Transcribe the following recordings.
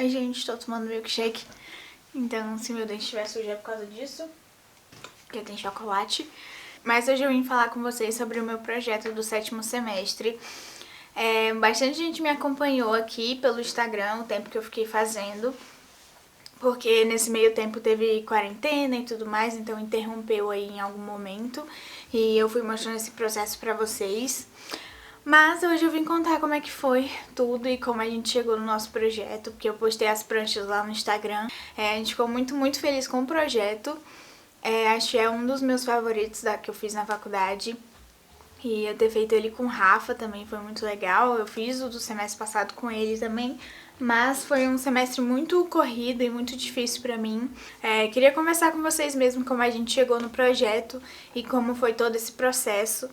Oi, gente, tô tomando milkshake. Então, se meu dente estiver sujo é por causa disso, porque tem chocolate. Mas hoje eu vim falar com vocês sobre o meu projeto do 7º semestre. Bastante gente me acompanhou aqui pelo Instagram, o tempo que eu fiquei fazendo. Porque nesse meio tempo teve quarentena e tudo mais, então interrompeu aí em algum momento. E eu fui mostrando esse processo pra vocês. Mas hoje eu vim contar como é que foi tudo e como a gente chegou no nosso projeto, porque eu postei as pranchas lá no Instagram. A gente ficou muito feliz com o projeto. Acho que é um dos meus favoritos que eu fiz na faculdade. E eu ter feito ele com o Rafa também foi muito legal. Eu fiz o do semestre passado com ele também, mas foi um semestre muito corrido e muito difícil pra mim. Queria conversar com vocês mesmo como a gente chegou no projeto e como foi todo esse processo.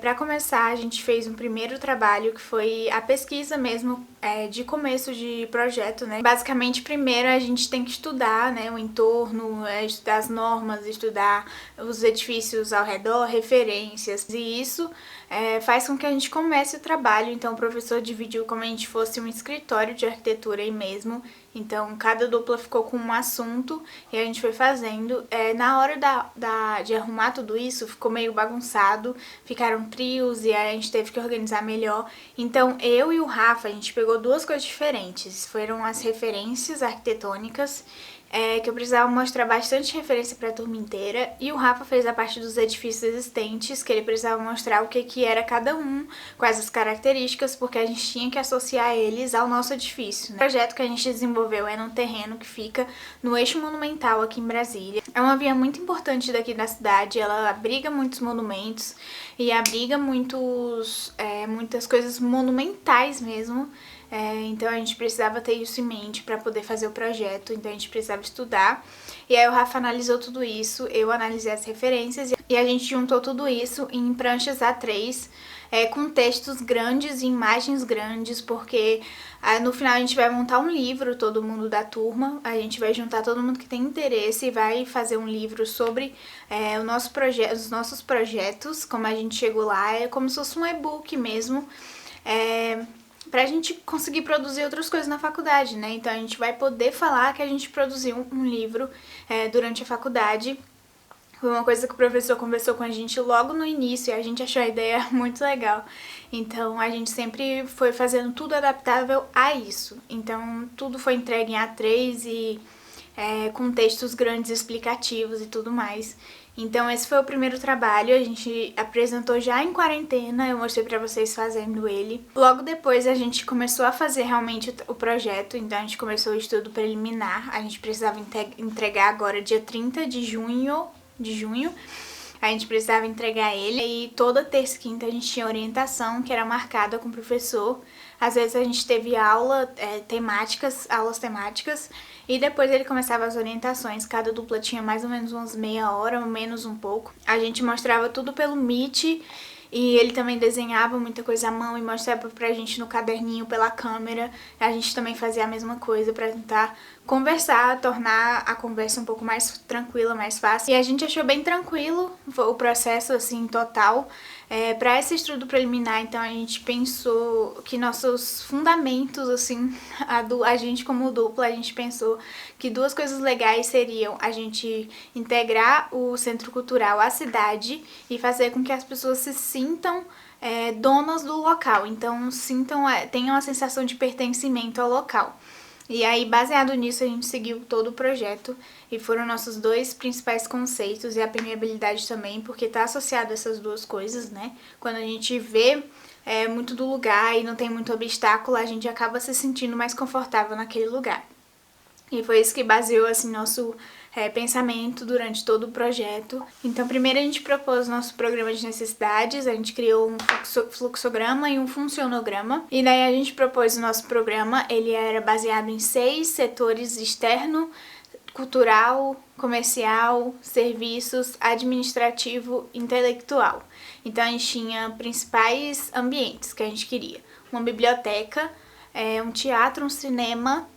Para começar, a gente fez um primeiro trabalho que foi a pesquisa mesmo de começo de projeto, né? Basicamente, primeiro a gente tem que estudar, né, o entorno, estudar as normas, estudar os edifícios ao redor, referências, e isso faz com que a gente comece o trabalho. Então, o professor dividiu como a gente fosse um escritório de arquitetura aí mesmo. Então, cada dupla ficou com um assunto e a gente foi fazendo. Na hora de arrumar tudo isso, ficou meio bagunçado, ficaram trios e aí a gente teve que organizar melhor. Então, eu e o Rafa, a gente pegou duas coisas diferentes. Foram as referências arquitetônicas, que eu precisava mostrar bastante referência para a turma inteira, e o Rafa fez a parte dos edifícios existentes, que ele precisava mostrar o que era cada um, quais as características, porque a gente tinha que associar eles ao nosso edifício, né? O projeto que a gente desenvolveu é num terreno que fica no Eixo Monumental aqui em Brasília. É uma via muito importante daqui da cidade, ela abriga muitos monumentos e abriga muitas coisas monumentais mesmo. Então a gente precisava ter isso em mente para poder fazer o projeto, então a gente precisava estudar. E aí o Rafa analisou tudo isso, eu analisei as referências e a gente juntou tudo isso em pranchas A3, com textos grandes e imagens grandes, porque no final a gente vai montar um livro, todo mundo da turma, a gente vai juntar todo mundo que tem interesse e vai fazer um livro sobre os nossos projetos, como a gente chegou lá, é como se fosse um e-book mesmo, pra gente conseguir produzir outras coisas na faculdade, né? Então a gente vai poder falar que a gente produziu um livro durante a faculdade. Foi uma coisa que o professor conversou com a gente logo no início e a gente achou a ideia muito legal. Então a gente sempre foi fazendo tudo adaptável a isso. Então tudo foi entregue em A3 e com textos grandes explicativos e tudo mais. Então esse foi o primeiro trabalho, a gente apresentou já em quarentena, eu mostrei pra vocês fazendo ele. Logo depois a gente começou a fazer realmente o projeto, então a gente começou o estudo preliminar, a gente precisava entregar agora dia 30 de junho, a gente precisava entregar ele, e toda terça e quinta a gente tinha orientação que era marcada com o professor. Às vezes a gente teve aulas temáticas, e depois ele começava as orientações. Cada dupla tinha mais ou menos umas meia hora, ou menos um pouco. A gente mostrava tudo pelo Meet, e ele também desenhava muita coisa à mão e mostrava pra gente no caderninho pela câmera. A gente também fazia a mesma coisa pra tentar conversar, tornar a conversa um pouco mais tranquila, mais fácil. E a gente achou bem tranquilo o processo, assim, total. Para esse estudo preliminar, então, a gente pensou que nossos fundamentos, assim, a gente como dupla, a gente pensou que duas coisas legais seriam a gente integrar o centro cultural à cidade e fazer com que as pessoas se sintam donas do local, então tenham a sensação de pertencimento ao local. E aí, baseado nisso, a gente seguiu todo o projeto e foram nossos dois principais conceitos, e a permeabilidade também, porque tá associado a essas duas coisas, né? Quando a gente vê muito do lugar e não tem muito obstáculo, a gente acaba se sentindo mais confortável naquele lugar. E foi isso que baseou, assim, nosso pensamento durante todo o projeto. Então, primeiro a gente propôs nosso programa de necessidades, a gente criou um fluxograma e um funcionograma. E daí a gente propôs o nosso programa, ele era baseado em 6 setores: externo, cultural, comercial, serviços, administrativo, intelectual. Então a gente tinha principais ambientes que a gente queria: uma biblioteca, um teatro, um cinema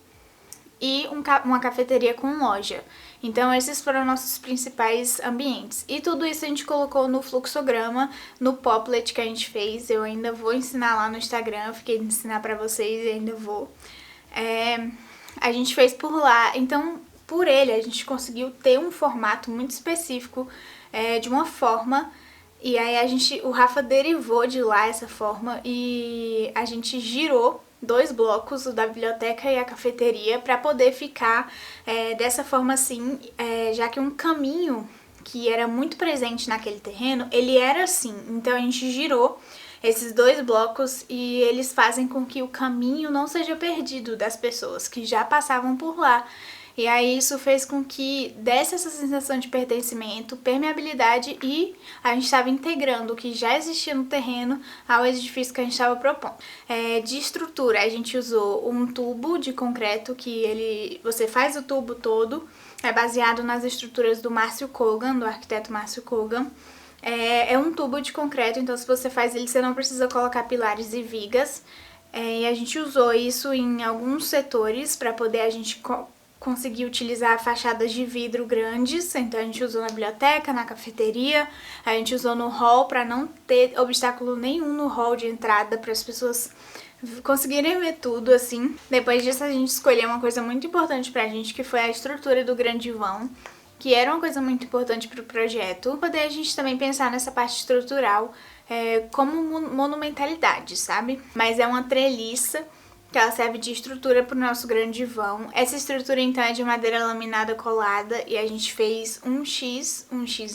e uma cafeteria com loja. Então esses foram nossos principais ambientes. E tudo isso a gente colocou no fluxograma, no Poplet que a gente fez. Eu ainda vou ensinar lá no Instagram, eu fiquei de ensinar pra vocês e ainda vou. a gente fez por lá. Então, por ele, a gente conseguiu ter um formato muito específico, de uma forma. E aí o Rafa derivou de lá essa forma e a gente girou 2 blocos, o da biblioteca e a cafeteria, para poder ficar dessa forma assim, já que um caminho que era muito presente naquele terreno, ele era assim. Então a gente girou esses 2 blocos e eles fazem com que o caminho não seja perdido das pessoas que já passavam por lá. E aí isso fez com que desse essa sensação de pertencimento, permeabilidade, e a gente estava integrando o que já existia no terreno ao edifício que a gente estava propondo. De estrutura, a gente usou um tubo de concreto que você faz o tubo todo, é baseado nas estruturas do Márcio Kogan, do arquiteto Márcio Kogan. É um tubo de concreto, então se você faz ele, você não precisa colocar pilares e vigas. E a gente usou isso em alguns setores para poder a gente conseguir utilizar fachadas de vidro grandes. Então a gente usou na biblioteca, na cafeteria, a gente usou no hall para não ter obstáculo nenhum no hall de entrada, para as pessoas conseguirem ver tudo assim. Depois disso a gente escolheu uma coisa muito importante pra gente, que foi a estrutura do grande vão, que era uma coisa muito importante pro projeto. Poder a gente também pensar nessa parte estrutural como monumentalidade, sabe? Mas é uma treliça que ela serve de estrutura pro nosso grande vão. Essa estrutura então é de madeira laminada colada e a gente fez um X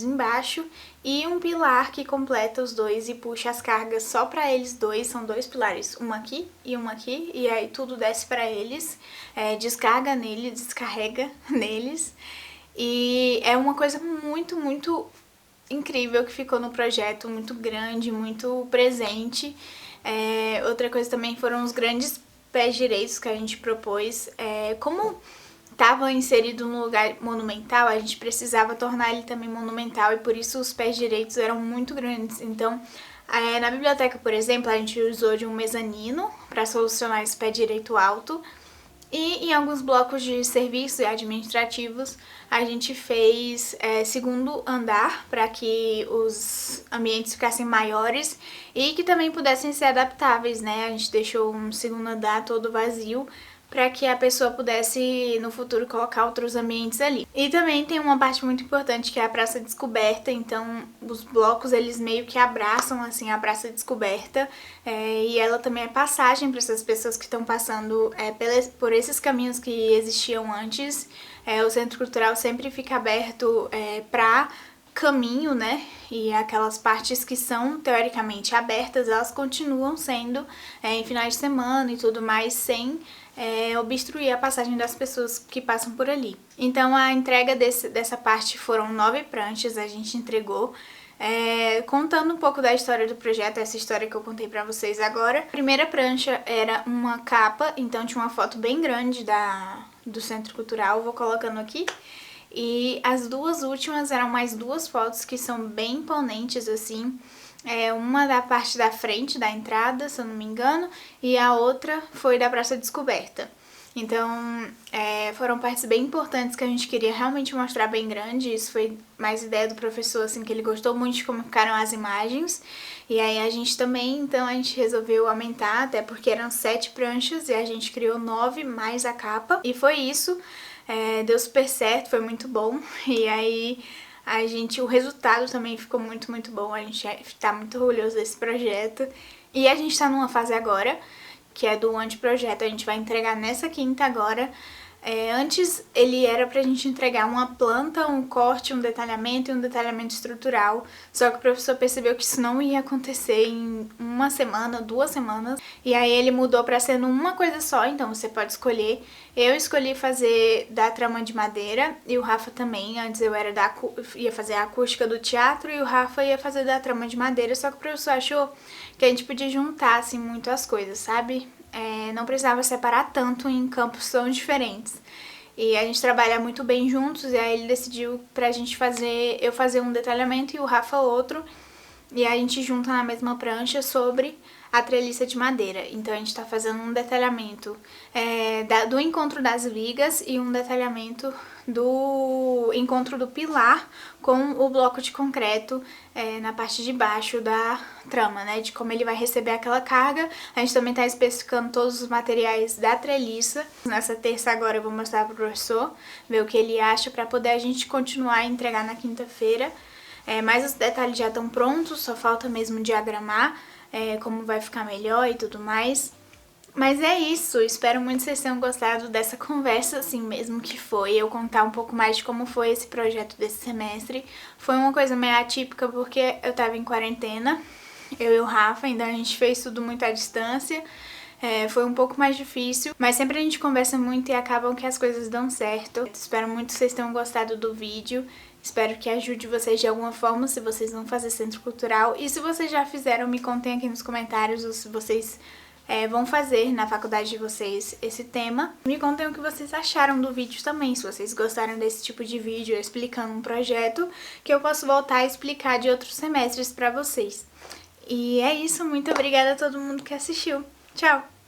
embaixo e um pilar que completa os dois e puxa as cargas só para eles dois. São 2 pilares, uma aqui, e aí tudo desce para eles, descarga neles, descarrega neles. E é uma coisa muito, muito incrível que ficou no projeto, muito grande, muito presente. Outra coisa também foram os grandes pés direitos que a gente propôs. Como estava inserido num lugar monumental, a gente precisava tornar ele também monumental e por isso os pés direitos eram muito grandes. Então, na biblioteca, por exemplo, a gente usou de um mezanino para solucionar esse pé direito alto. E em alguns blocos de serviços e administrativos, a gente fez segundo andar para que os ambientes ficassem maiores e que também pudessem ser adaptáveis, né? A gente deixou um segundo andar todo vazio para que a pessoa pudesse, no futuro, colocar outros ambientes ali. E também tem uma parte muito importante que é a praça descoberta, então os blocos, eles meio que abraçam, assim, a praça descoberta, e ela também é passagem para essas pessoas que estão passando por esses caminhos que existiam antes. O Centro Cultural sempre fica aberto para caminho, né? E aquelas partes que são teoricamente abertas, elas continuam sendo em finais de semana e tudo mais, sem obstruir a passagem das pessoas que passam por ali. Então a entrega dessa parte foram 9 pranchas, a gente entregou. Contando um pouco da história do projeto, essa história que eu contei pra vocês agora. A primeira prancha era uma capa, então tinha uma foto bem grande do Centro Cultural, vou colocando aqui. E as 2 últimas eram mais 2 fotos que são bem imponentes, assim. Uma da parte da frente da entrada, se eu não me engano, e a outra foi da Praça Descoberta. Então, foram partes bem importantes que a gente queria realmente mostrar bem grande. Isso foi mais ideia do professor, assim, que ele gostou muito de como ficaram as imagens. E aí a gente também, então, a gente resolveu aumentar, até porque eram 7 pranchas e a gente criou 9 mais a capa. E foi isso, deu super certo, foi muito bom. E aí o resultado também ficou muito, muito bom. A gente tá muito orgulhoso desse projeto. E a gente tá numa fase agora, que é do anteprojeto. A gente vai entregar nessa quinta agora. Antes ele era pra gente entregar uma planta, um corte, um detalhamento e um detalhamento estrutural. Só que o professor percebeu que isso não ia acontecer em 1 semana, 2 semanas. E aí ele mudou pra ser numa coisa só, então você pode escolher. Eu escolhi fazer da trama de madeira e o Rafa também. Antes eu ia fazer a acústica do teatro e o Rafa ia fazer da trama de madeira. Só que o professor achou que a gente podia juntar assim muito as coisas, sabe? Não precisava separar tanto em campos tão diferentes. E a gente trabalha muito bem juntos, e aí ele decidiu pra gente eu fazer um detalhamento e o Rafa outro. e a gente junta na mesma prancha sobre a treliça de madeira. Então a gente tá fazendo um detalhamento do encontro das vigas e um detalhamento do encontro do pilar com o bloco de concreto na parte de baixo da trama, né? De como ele vai receber aquela carga. A gente também tá especificando todos os materiais da treliça. Nessa terça agora eu vou mostrar pro professor, ver o que ele acha pra poder a gente continuar a entregar na quinta-feira. Mas os detalhes já estão prontos, só falta mesmo diagramar como vai ficar melhor e tudo mais. Mas é isso, espero muito que vocês tenham gostado dessa conversa, assim mesmo que foi, eu contar um pouco mais de como foi esse projeto desse semestre. Foi uma coisa meio atípica porque eu tava em quarentena, eu e o Rafa, ainda a gente fez tudo muito à distância. Foi um pouco mais difícil, mas sempre a gente conversa muito e acabam que as coisas dão certo. Espero muito que vocês tenham gostado do vídeo. Espero que ajude vocês de alguma forma se vocês vão fazer centro cultural. E se vocês já fizeram, me contem aqui nos comentários ou se vocês vão fazer na faculdade de vocês esse tema. Me contem o que vocês acharam do vídeo também, se vocês gostaram desse tipo de vídeo explicando um projeto, que eu posso voltar a explicar de outros semestres pra vocês. E é isso, muito obrigada a todo mundo que assistiu. Tchau!